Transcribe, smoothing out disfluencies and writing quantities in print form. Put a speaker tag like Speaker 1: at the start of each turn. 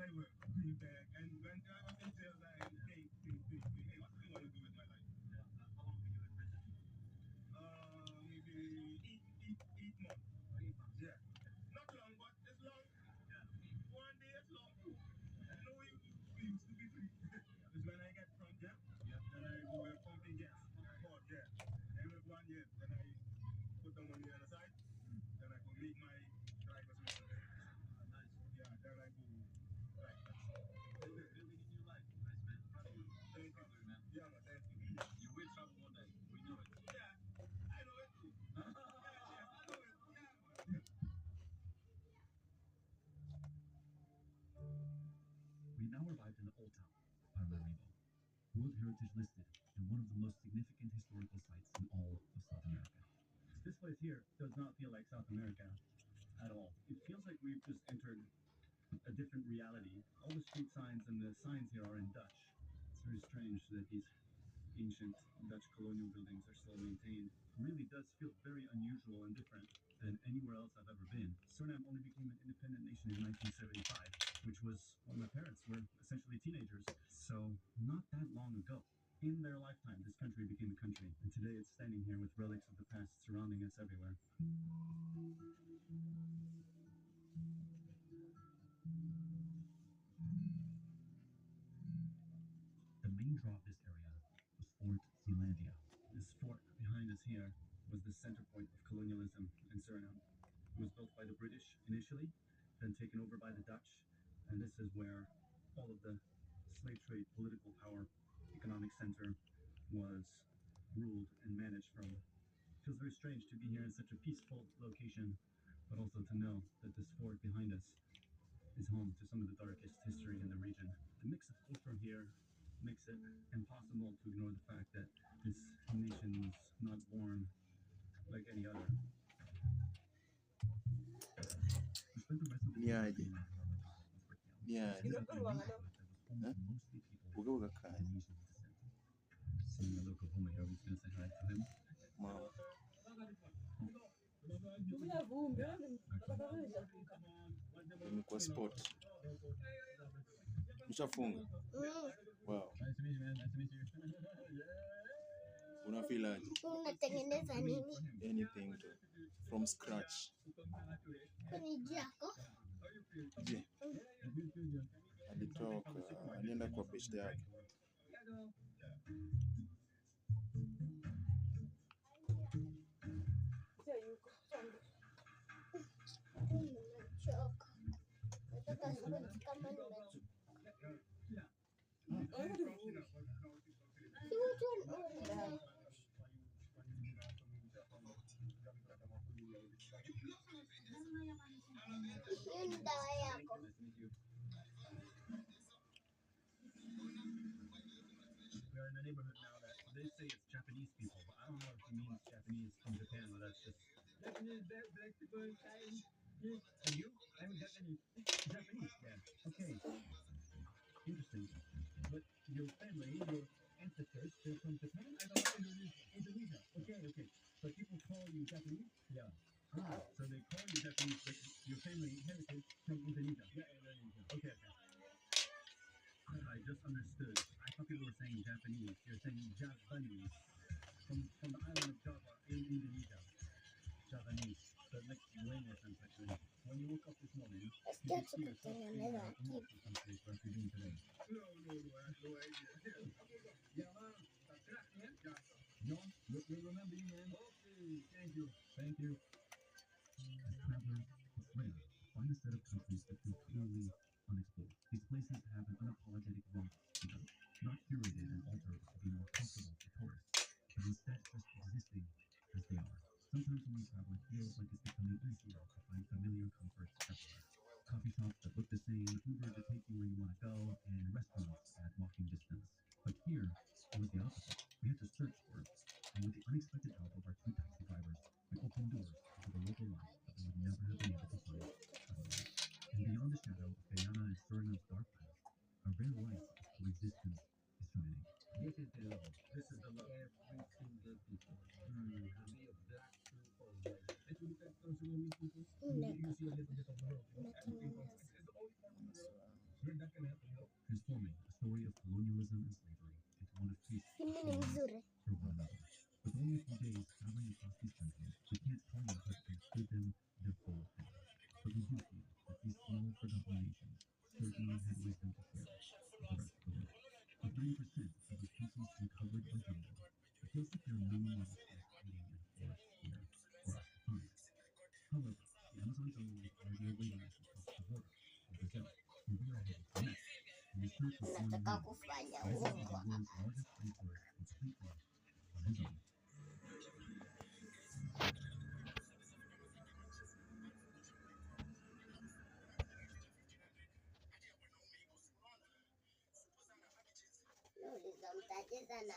Speaker 1: We now arrived in the Old Town, Paramaribo, World Heritage listed and one of the most significant historical sites in all of South America. This place here does not feel like South America at all. It feels like we've just entered a different reality. All the street signs and the signs here are in Dutch. It's very strange that these ancient Dutch colonial buildings are still maintained. It really does feel very unusual and different than anywhere else I've ever been. Suriname only became an independent nation in 1975, which was when my parents were essentially teenagers, so not that long ago. In their lifetime, this country became a country, and today it's standing here with relics of the past surrounding us everywhere. The main draw of this area was Fort Zeelandia. This fort behind us here was the center point of colonialism in Suriname. It was built by the British initially, then taken over by the Dutch, and this is where all of the slave trade, political power, economic center was ruled and managed from. It feels very strange to be here in such a peaceful location, but also to know that this fort behind us is home to some of the darkest history in the region. The mix of culture here makes it impossible to ignore the fact that this nation was not born like any other. We spent the rest of the day
Speaker 2: Yeah,
Speaker 1: in
Speaker 2: yeah.
Speaker 1: mostly people of Indonesian descent. Seeing a local woman here, I was going to say hi to him.
Speaker 2: Mom. Imekuwa sport. Ushafunga? Wow.
Speaker 1: Nice to meet you, man. Nice to meet you.
Speaker 2: Unafeel aje?
Speaker 3: Unatengeneza nini?
Speaker 2: Anything to, from scratch. Je, alitoka alienda kwa best yake.
Speaker 3: Nimechoka. Nataka sponge kama nimechoka. Si watu wanaona. Hiyo ni dawa yako.
Speaker 1: We are in a neighborhood now that they say it's Japanese people, but I don't know if he means Japanese from Japan, or that's just Japanese black people. And you? I'm Japanese. Japanese, yeah. Okay. Interesting. But your family, your ancestors, they're from Japan? I don't know. Indonesia. Okay. But people call you Japanese? Yeah. Ah, so they call you Japanese, but your family heritage from Indonesia. Yeah, Indonesia. Okay. I just understood. I thought people were saying Japanese. You're saying Japanese. From the island of Java in Indonesia. Japanese. That makes way more sense, actually. When you woke up this morning, you could see yourself in a multiple countries like you're doing today. No, I have no idea. Yeah, man. John, we remember you, man. Okay, thank you. As travelers, it's rare to find a set of countries that feel truly unexplored. These places have an unapologetic warmth to them, not curated and altered to be more comfortable for tourists, but instead just existing as they are. Sometimes when you travel, it feels like it's becoming easier to find familiar comforts everywhere. Coffee shops that look the same, Uber to take you where you want to go, and restaurants at walking distance. But here, it was the opposite. We had to search for it, and with the unexpected help of our two taxi drivers, we opened doors to the local life that we would never have been able to find otherwise. And beyond the shadow of Guyana and Suriname's dark past, a rare light of coexistence is shining. This is the love. Every single people. To be a black true always. If you look at those Surinamese people, you see a little bit of the world. Everything comes. It's the only part of the world We're not gonna have to help. Transforming a story of colonialism and slavery into one of peace
Speaker 3: Simu ni mzuri.
Speaker 1: for one another. With only a few days traveling across these countries, we can't claim to have understood them their full extent. But we do feel that these small forgotten nations certainly had wisdom to share with the rest of the world. With 90% of these species uncovered or jungle, it feels like there are many more mysteries hiding in the forests here for us to find. However, the Amazon jungle is already awaiting us across the border in Brazil, where we are headed next in the search of one
Speaker 3: Nataka
Speaker 1: man
Speaker 3: kufanya
Speaker 1: rising as the
Speaker 3: umbwa.
Speaker 1: world's largest rainforest completely on his own.
Speaker 3: Nauliza mtacheza na